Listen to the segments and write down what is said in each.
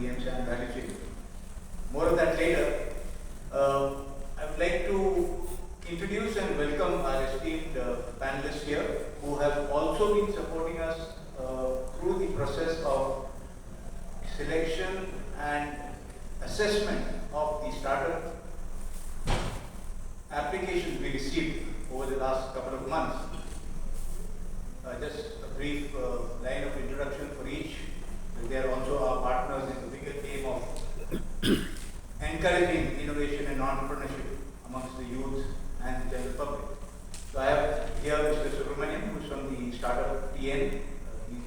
PMs and value chain. More of that later. I would like to introduce and welcome our esteemed panelists here who have also been supporting us through the process of selection and assessment of the startup applications we received over the last couple of months. Just a brief line of introduction for each. They are also our partners in the bigger game of encouraging innovation and entrepreneurship amongst the youth and the general public. So I have here Mr. Subramaniam, who is from the startup TN. He's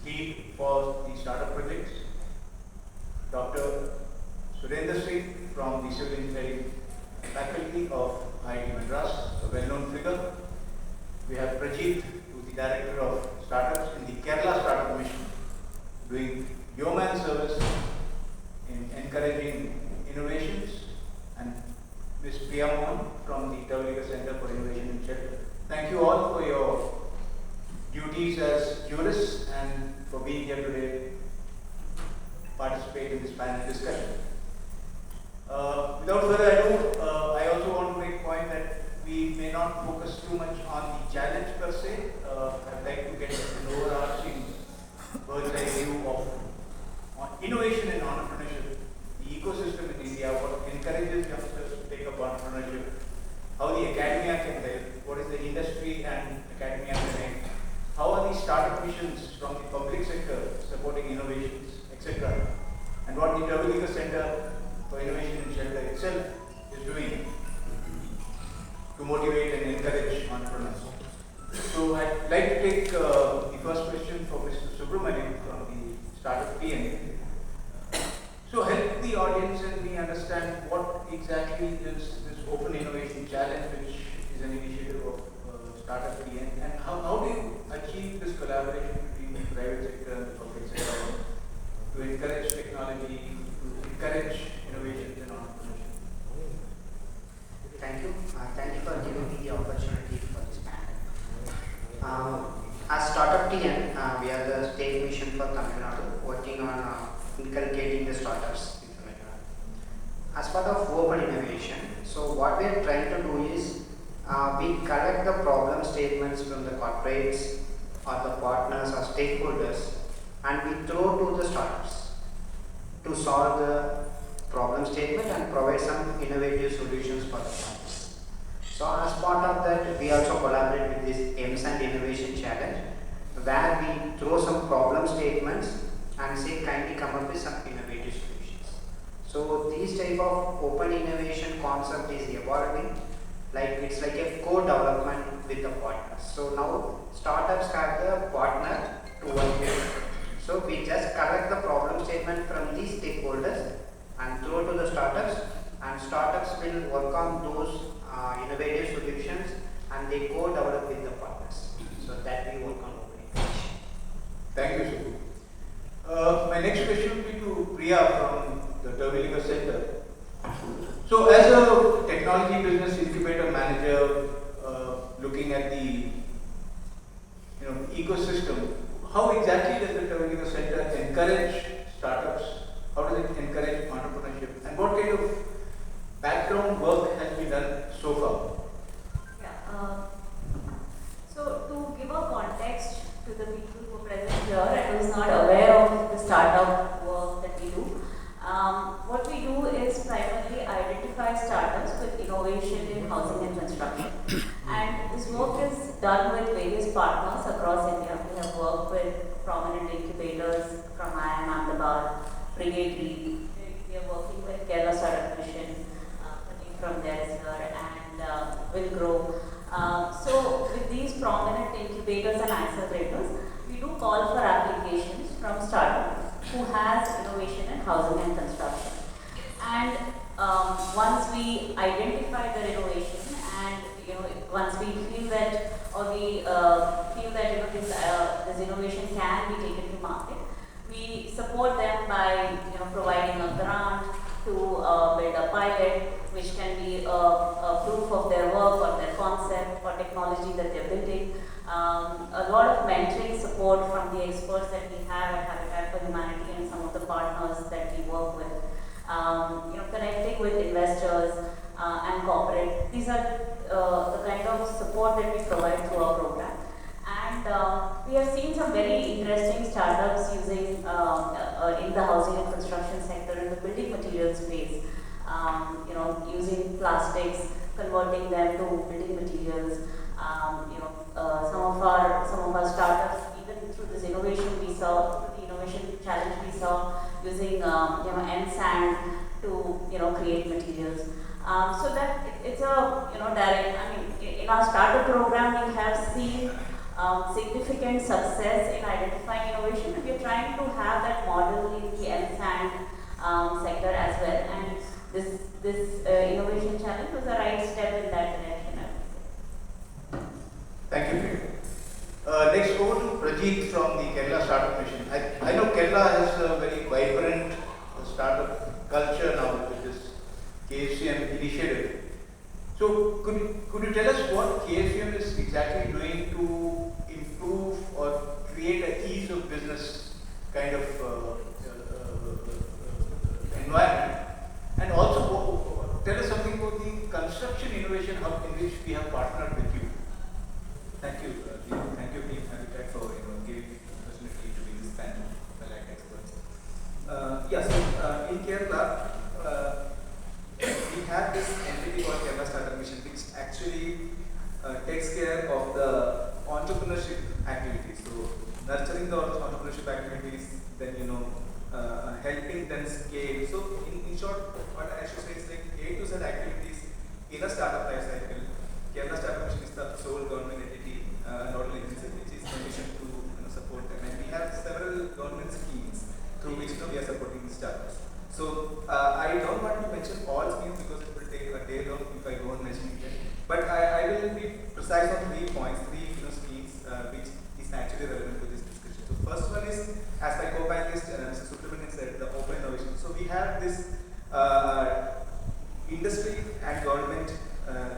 the lead for the startup projects. Dr. Surendra Singh from the Civil Engineering faculty of IIT Madras, a well-known figure. We have Prajit, who is the director of startups in the Kerala Startup Mission, doing yeoman service in encouraging innovations, and Ms. Priya Mohan from the Terwilliger Center for Innovation in Shelter. Thank you all for your duties as jurists and for being here today to participate in this panel discussion. Without further ado, I also want to make a point that we may not focus too much on the challenge per se. I'd like to get an overarching bird's eye view of innovation and entrepreneurship, the ecosystem in India, what encourages youngsters to take up entrepreneurship, how the academia can help, what is the industry and academia can help, how are these startup missions from the public sector supporting innovations, etc., and what the Terwilliger Center for Innovation in Shelter itself is doing to motivate and encourage entrepreneurs. So I'd like to take the first question for Mr. Subramaniam from the Startup TN. So help the audience and me understand what exactly is this Open Innovation Challenge, which is an initiative of Startup TN, and how do you achieve this collaboration between the private sector and the public sector to encourage technology, to encourage innovations and entrepreneurship? Thank you. Thank you for giving me the opportunity for this panel. As Startup TN, we are the state mission for Tamil Nadu, working on inculcating the startups in Tamil Nadu. As part of open innovation, so what we are trying to do is we collect the problem statements from the corporates or the partners or stakeholders, and we throw to the startups to solve the problem statement and provide some innovative solutions for the startups. So as part of that, we also collaborate with this AIMS and Innovation Challenge, where we throw some problem statements and say kindly come up with some innovative solutions. So this type of open innovation concept is evolving, like it's like a co-development with the partners. So now startups have the partner to work with. So we just collect the problem statement from these stakeholders and throw to the startups, and startups will work on those innovative solutions and they co-develop with the partners. So that we work on open innovation. Thank you, Subbu. My next question will be to Priya from the Terwilliger Center. So as a technology business incubator manager, looking at the ecosystem, how exactly does the Terwilliger Center encourage startups? How does it encourage entrepreneurship? And what kind of background work has been done so far? Yeah. So to give a context to the people who are present here and who is not aware of the startup work that we do, what we do is primarily identify startups with innovation in housing and construction. And this work is done with various partners across India. We have worked with prominent incubators from IIM Ahmedabad, Brigade League. We are working with Kerala Startup Mission, from there is here, and will grow. So with these prominent incubators and accelerators, we do call for applications from startups who has innovation in housing and construction. And once we identify their innovation, and once we feel that, or we feel that this innovation can be taken to market, we support them by providing a grant to build a pilot, which can be a proof of their work or their concept or technology that they're building. A lot of mentoring support from the experts that we have at Habitat for Humanity and some of the partners that we work with. Connecting with investors and corporate. These are the kind of support that we provide through our program. And we have seen some very interesting startups using in the housing and construction sector in the building materials space. Using plastics, converting them to building materials. Some of our startups, even through this innovation we saw, through the innovation challenge we saw, using N sand to create materials. So that it's a direct. I mean, in our startup program we have seen significant success in identifying innovation, and we are trying to have that model in the N sand sector as well. And this innovation challenge was the right step in that direction, I would say. Thank you, Priya. Next over to Prajeet from the Kerala Startup Mission. I know Kerala has a very vibrant startup culture now with this KFCM initiative. So could you tell us what KFCM is exactly doing to improve or create an ease of business kind of environment? And also tell us something about the construction innovation hub in which we have partnered with you. Thank you, thank you, Team Habitat, for giving me the opportunity to be this panel, the land experts. In Kerala, we have this entity called Kerala Startup Mission, which actually takes care of the entrepreneurship activities. So, nurturing the entrepreneurship activities, then helping them scale. So, in short, what I should say is like A to Z activities in a startup life cycle. Kerala Startup Mission is the sole government entity, nodal agency, which is commissioned to support them. And we have several government schemes through which we are supporting the startups. So I don't want to mention all schemes because it will take a day long if I go on mentioning them. But I will be precise on 3 points, three schemes which is actually relevant to this discussion. So first one is, as my co-panelist Mr. Subramanian said, the open innovation. So we have this industry and government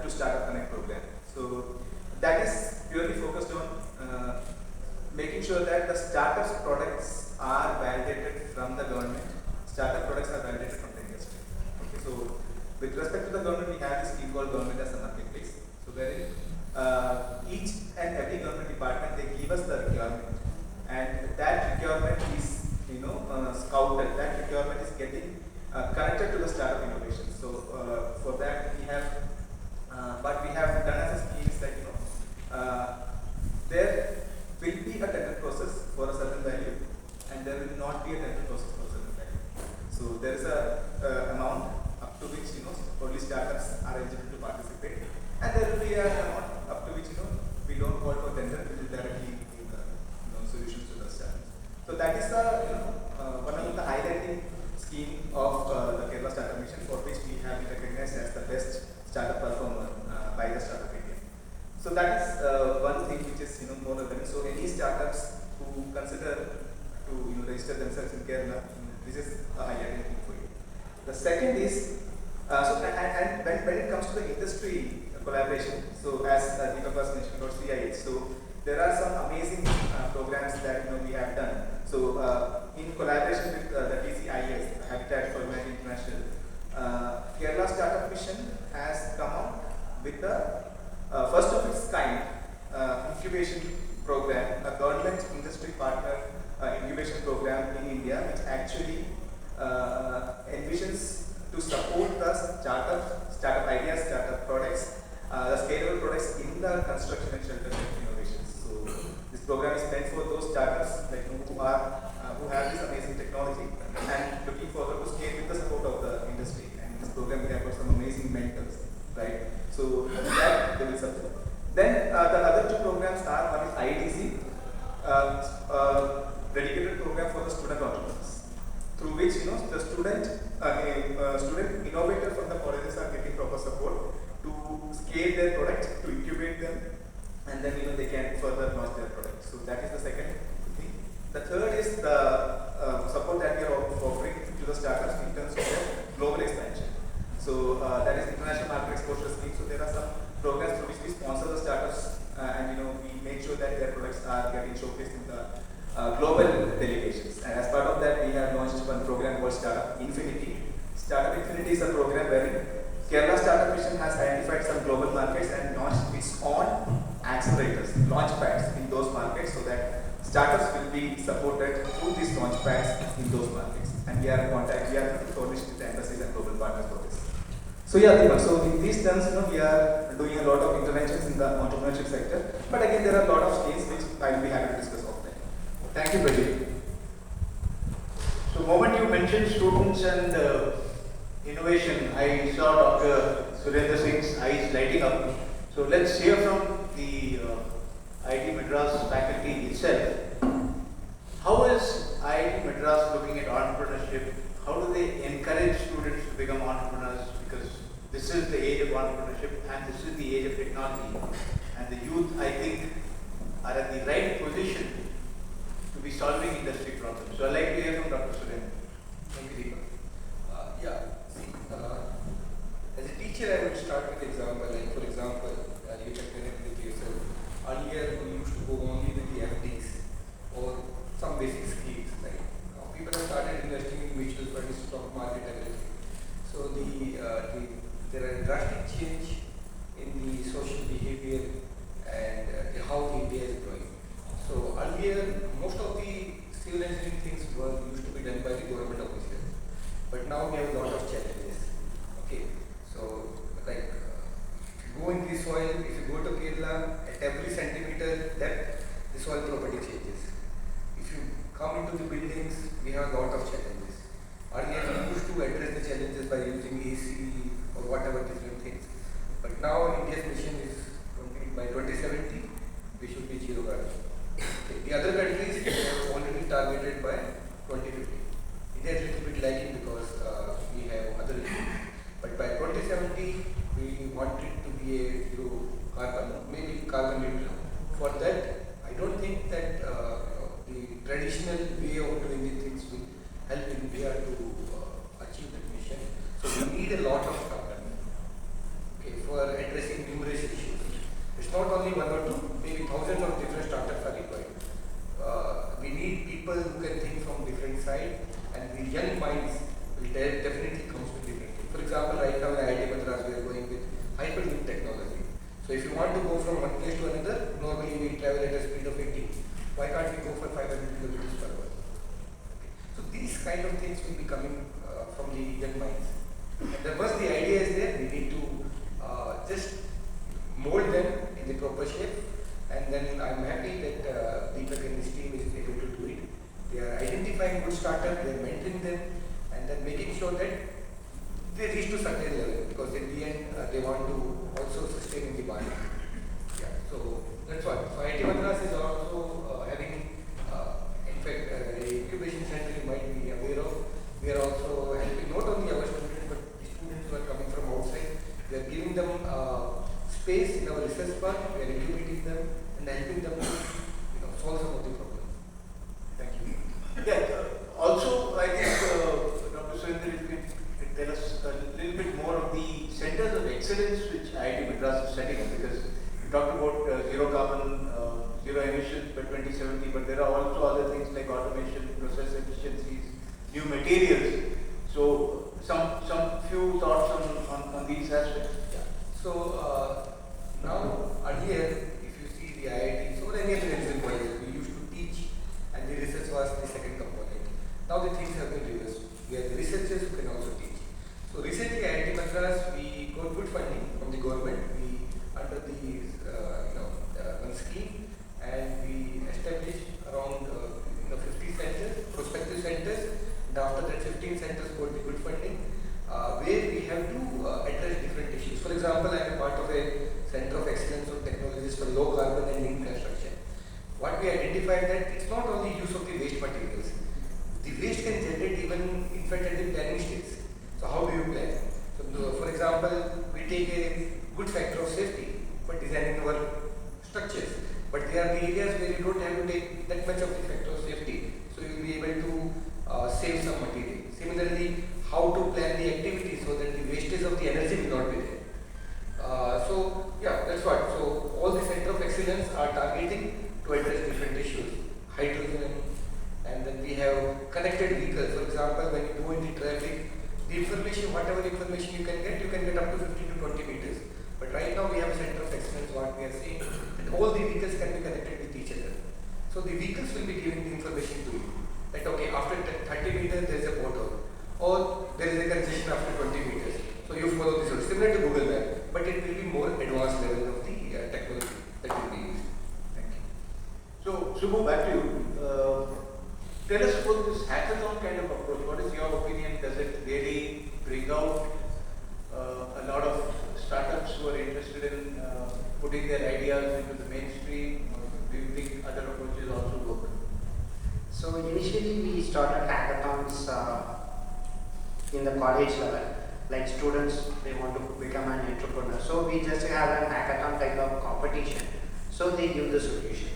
to Startup Connect program. So that is purely focused on making sure that the startups products are validated from the government. Startup products are validated from the industry. Okay, so with respect to the government, we have this scheme called Government as a Marketplace. So where each and every government department, they give us the requirement, and that requirement is scouted. That requirement is getting connected to the startup innovation. So for that we have what we have done as a scheme is that there will be a tender process for a certain value, and there will not be a tender process for a certain value. So there is a amount up to which only startups are eligible to participate, and there will be an amount up to which we don't call for tender, we will directly give the solutions to the startups. So that is one of the highlighting scheme of the Kerala Startup Mission, for which we have been recognized as the best startup performer by the Startup India. So that is one thing which is more relevant. So any startups who consider to register themselves in Kerala, this is a highlighting thing for you. The second is and when it comes to the industry collaboration, so as Deepak was mentioned about CIH, so there are some amazing programs that we have done. So in collaboration with the TCIS, Habitat for Humanity International, Kerala Startup Mission has come out with the first of its kind incubation program, a government industry partner incubation program in India, which actually envisions to support the startup ideas, startup products, the scalable products in the construction and shelter innovations. So this program is meant for those startups who have this amazing technology and looking forward to scale with the support of the industry. And in this program we have got some amazing mentors, right? So that they will support. Then the other two programs are, one is IDC, dedicated program for the student entrepreneurs, through which the student innovator from the colleges are getting proper support to scale their product, to incubate them, and then they can further launch their product. So that is the second thing. The third is the support that we are offering to the startups in terms of their global expansion. So that is international market exposure scheme. So there are some programs through which we sponsor the startups, and we make sure that global delegations. And as part of that, we have launched one program called Startup Infinity. Startup Infinity is a program wherein Kerala Startup Mission has identified some global markets and launched its own accelerators, launch pads in those markets, so that startups will be supported through these launch pads in those markets. And we are in contact, we are coordinating with the embassies and global partners for this. So yeah, Deepak, so in these terms, we are doing a lot of interventions in the entrepreneurship sector. But again, there are a lot of skills which I will be happy to discuss offline. Thank you, Pradeep. So, the moment you mentioned students and innovation, I saw Dr. Surendra Singh's eyes lighting up. So, let's hear from the IIT Madras faculty itself. How is IIT Madras looking at entrepreneurship? How do they encourage students to become entrepreneurs? Because this is the age of entrepreneurship and this is the age of technology. And the youth, I think, are at the right position to be solving industry problems. So I'd like to hear from Dr. Surendra. Thank you, Deepak. As a teacher, I would start with example. Like for example, you can connect with yourself. Earlier, we used to go only with the FDs or some basic skills. Like people have started investing in mutual funds, stock market, everything. So there are drastic change in the social behavior and how the India is growing. So earlier, most of the civil engineering things used to be done by the government officials, but now we have a lot of challenges. Okay, so like if you go in the soil, if you go to Kerala, at every centimeter depth, the soil property changes. If you come into the buildings, we have a lot of challenges. Earlier, we used to address the challenges by using AC or whatever different things, but now India's mission is by 2070, we should be zero carbon. The other countries have already targeted by 2050. India is a little bit lagging because we have other issues. But by 2070, we want it to be a zero carbon, maybe carbon neutral. For that, I don't think that the traditional way of doing the things will help India to achieve that mission. So we need a lot of carbon, okay, for addressing numerous issues. It's not only one or two, maybe thousands of different startups are required. We need people who can think from different sides, and the young minds will definitely come with different things. For example, right now in IIT Madras, we are going with hyperloop technology. So if you want to go from one place to another, normally we travel at a speed of 80. Why can't we go for 500 kilometers per hour? Okay. So these kind of things will be coming from the young minds. And once the idea is there, we need to just mold them in the proper shape, and then I'm happy that Deepak and his team is able to do it. They are identifying good startups, they are mentoring them, and then making sure that they reach to certain level, because in the end they want to also sustain in the market. Yeah, so that's what. So IIT Madras is also having, in fact, an incubation center you might be aware of. We are also helping not only our students, but the students who are coming from outside. We are giving them space in our research park, we are incubating them and helping them to solve some of the problems. Thank you. Yeah, also I think Dr. Surendra, if you could tell us a little bit more of the centers of excellence which IIT Madras is setting up, because you talked about zero carbon, zero emissions by 2070, but there are also other things like automation, process efficiencies, new materials. So some few thoughts on these aspects. Yeah. So now earlier, if you see the IITs or any other engineering college, we used to teach, and the research was the second component. Now the things have been reversed. We have the researchers who can also teach. So recently, IIT Madras, we got good funding from the government. We under the one scheme, and we established around 50 centers, prospective centers, and after that 15 centers got the good funding, where we have to address different issues. For example, I am a part of a Center of Excellence of Technologies for Low Carbon and Green Construction. What we identified that it's not only use of the waste materials. The waste can generate even, in fact, at the planning stage. So how do you plan? So, for example, we take a good factor of safety for designing our structures, but there are the areas where you don't have to take that much of the factor of safety. So you will be able to save some material. Similarly, how to plan the activity so that the wastage of the energy will not be there. So yeah, that's what. So all the Center of Excellence are targeting to address different issues. Hydrogen, and then we have connected vehicles. For example, when you go into traffic, the information, whatever information you can get up to 15 to 20 meters. But right now we have a center of excellence, what we are saying, that all the vehicles can be connected with each other. So the vehicles will be giving the information to you. That okay, after 30 meters there is a pothole, or there is a congestion after 20 meters. So you follow this route, similar to Google Map, but it will be more advanced level of the technology that will be used. Thank you. So, Subbu, back to you. Tell us about this hackathon kind of approach. What is your opinion? Does it really bring out a lot of startups who are interested in putting their ideas into the mainstream? Or do you think other approaches also work? So initially we started hackathons in the college level. Like students, they want to become an entrepreneur. So we just have a hackathon type of competition. So they give the solution.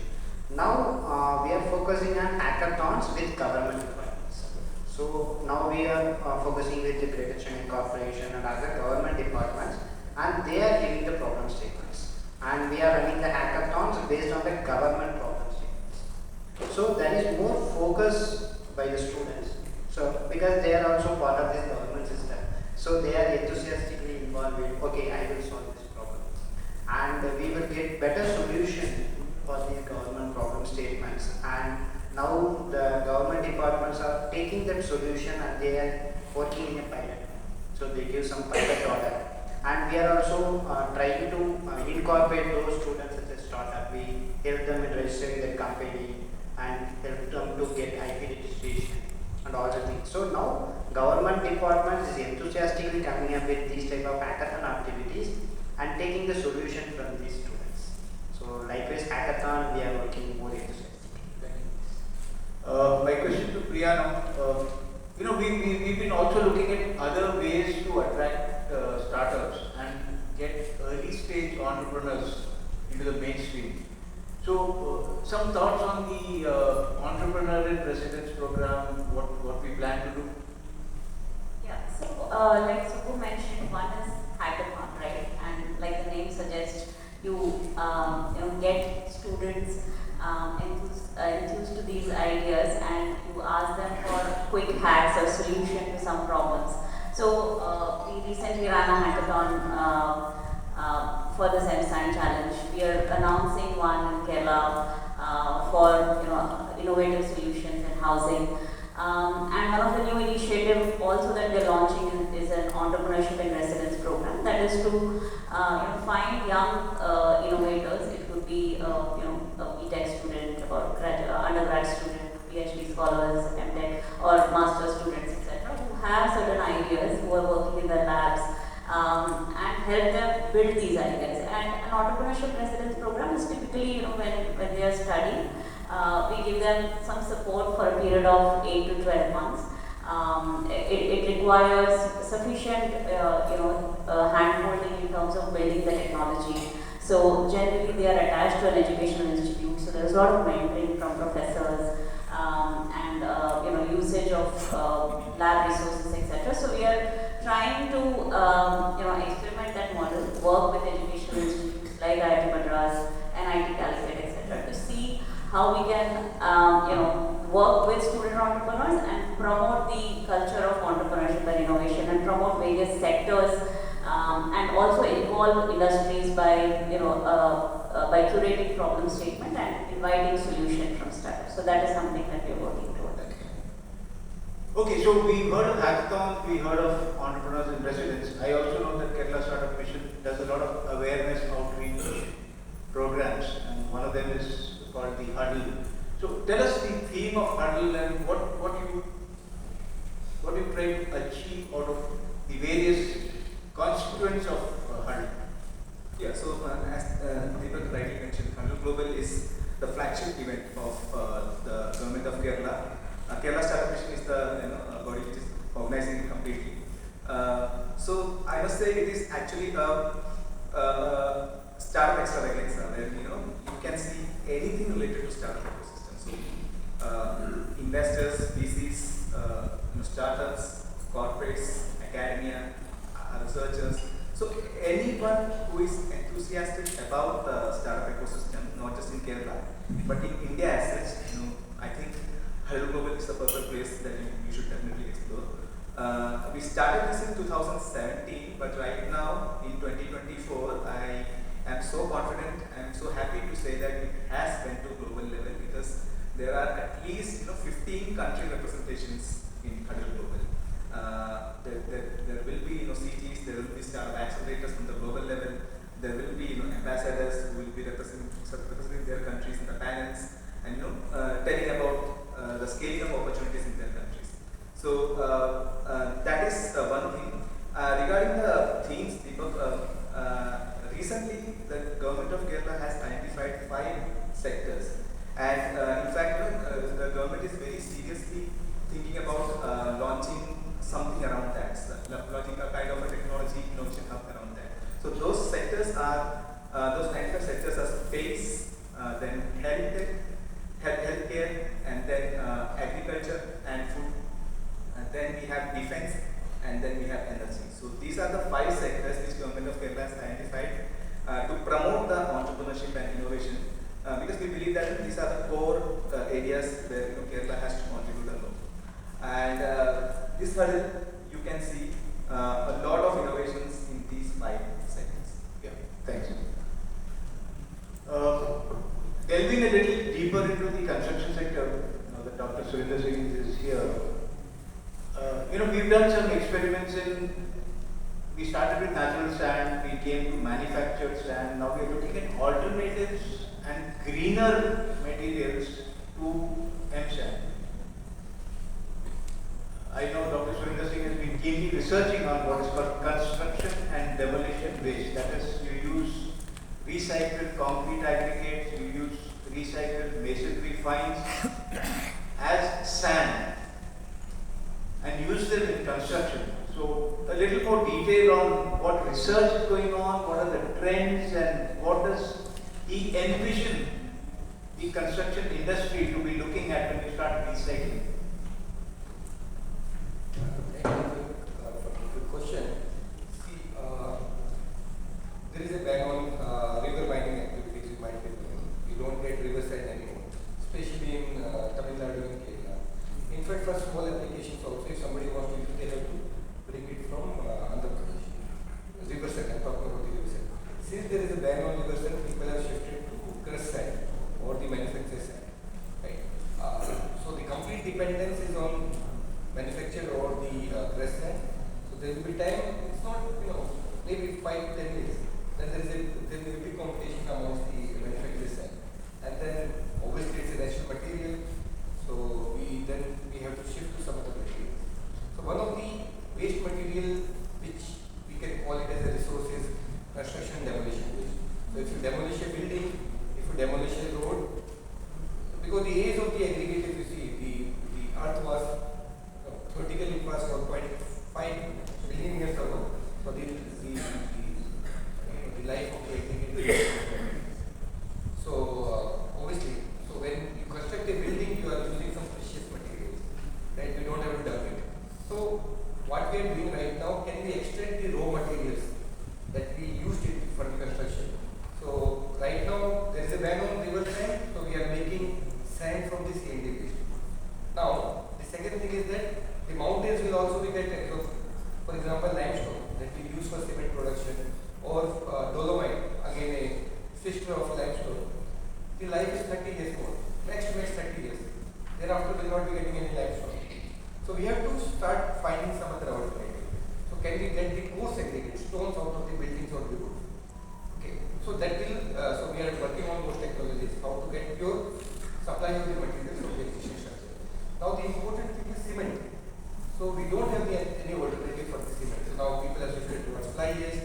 Now we are focusing on hackathons with government departments. So now we are focusing with the Greater Chennai Corporation and other government departments, and they are giving the problem statements. And we are running the hackathons based on the government problem statements. So that is more focus by the students. So because they are also part of this government system, so they are enthusiastically involved with, okay, I will solve this problem, and we will get better solution for these government problem statements. And now the government departments are taking that solution and they are working in a pilot. So they give some pilot order, and we are also trying to incorporate those students as a startup. We help them in registering their company and help them to get IP registration and all the things. So now government department is enthusiastically coming up with these type of hackathon activities and taking the solution from these students. So likewise hackathon, we are working more enthusiastically. My question to Priya now, we've been also looking at other ways to attract startups and get early stage entrepreneurs into the mainstream. So, some thoughts on the entrepreneur in residence program, what we plan to do? Yeah, so like Subbu mentioned, one is hackathon, right? And like the name suggests, you get students enthused to these ideas, and you ask them for quick hacks or solution to some problems. So we recently ran a hackathon for the Semstand Challenge. We are announcing one in Kerala for innovative solutions in housing. And one of the new initiatives also that we are launching is an entrepreneurship in residence program. That is to find young innovators. It could be a B.Tech student or undergrad student, PhD scholars, M.Tech, or master students, etc., who have certain ideas, who are working in the labs, and help them build these ideas. And an entrepreneurship residence program is typically, when they are studying, we give them some support for a period of 8 to 12 months. It requires sufficient, hand-holding in terms of building the technology. So generally, they are attached to an educational institute. So there's a lot of mentoring from professors, and usage of lab resources, etc. So we are trying to experiment that model, work with educational institutes like IIT Madras, NIT Calicut, etc., to see how we can work with student entrepreneurs and promote the culture of entrepreneurship and innovation, and promote various sectors, and also involve industries by curating problem statement and inviting solution from startups. So that is something that we are working towards. Okay, so we heard of hackathon, we heard of entrepreneurs in residence. I also know that Kerala Startup Mission does a lot of awareness outreach programs, and one of them is called the Huddle. So tell us the theme of Huddle and what you try to achieve out of the various constituents of Huddle. Yeah, so as Deepak rightly mentioned, Huddle Global is the flagship event of the government of Kerala. Kerala Startup Mission is the body which is organizing it completely. So I must say it is actually a startup extravaganza where you can see anything related to startup ecosystem. So investors, VCs, startups, corporates, academia, researchers. So anyone who is enthusiastic about the startup ecosystem, not just in Kerala, but in India as such, I think Hydro Global is the perfect place that you should definitely explore. We started this in 2017, but right now in 2024, I am so confident, I am so happy to say that it has went to global level because there are at least 15 country representations in Hydro Global. There will be CGs, there will be startup accelerators from the global level. There will be ambassadors who will be representing their countries in the panels and telling about the scaling of opportunities in their countries. So that is one thing. Regarding the themes, Deepak, recently the government of Kerala has identified 5 sectors, and in fact the government is very seriously thinking about launching something around that, launching a kind of a technology innovation hub around that. So those sectors are, those 95 sectors are space, then healthcare, and then agriculture and food, and then we have defense, and then we have energy. So these are the 5 sectors which government of Kerala has identified to promote the entrepreneurship and innovation, because we believe that these are the core areas where Kerala has to contribute a lot. And this hurdle, you can see a lot of innovations in these 5 sectors. Yeah, thanks. Delving a little deeper into the construction sector, now that Dr. Surinder Singh is here, we've done some experiments we started with natural sand, we came to manufactured sand, now we're looking at alternatives and greener materials to M-sand. I know Dr. Surinder Singh has been keenly researching on what is called construction and demolition waste. That is, you use recycled concrete aggregates, you use recycled masonry fines as sand and use them in construction. So a little more detail on what research is going on, what are the trends, and what does he envision the construction industry to be looking at when you start recycling? Thank you for the good question. See, there is a ban on river mining activities you might be doing. You don't get riverside anymore, especially in Tamil Nadu and Kerala. In fact, for small applications also, if somebody wants to use, they have to bring it from Andhra Pradesh. Riverside, I'm talking about the riverside. Since there is a ban on riverside, people have shifted to crushed sand or the manufactured sand. Right? So the complete dependence is on manufactured or the crushed sand. So there will be time, it's not, maybe 5 to 10 years. Then there will be big competition amongst the manufactured sand. And then obviously it's a natural material. So we have to shift to some other material. So one of the waste material which we can call it as a resource is construction demolition waste. So if you demolish a building, if you demolish a road, because the age of the aggregate, if you see, the earth was vertically was 1.5 billion years ago. So the life of the aggregate. So obviously, so when you construct a building, you are using some precious materials, right? We don't have to dump it. So what we are doing right now, can we extract the raw materials that we used it for the construction? So right now there is a ban on river sand, so we are making sand from the C&D waste. Now the second thing is that the mountains will also be getting, for example, limestone that we use for cement production, or dolomite, again a sister of limestone. The life is 30 years more. Next 30 years. Thereafter we will not be getting any limestone. So we have to start finding some other alternative. So can we get the coarse aggregate stones out of the buildings or the roof? Okay. So that will. So we are working on those technologies. How to get pure supply of the materials from the existing structure. Now the important thing is cement. So we don't have any alternative for the cement. So now people are shifted towards fly ash.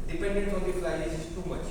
Dependence on the fly ash is too much.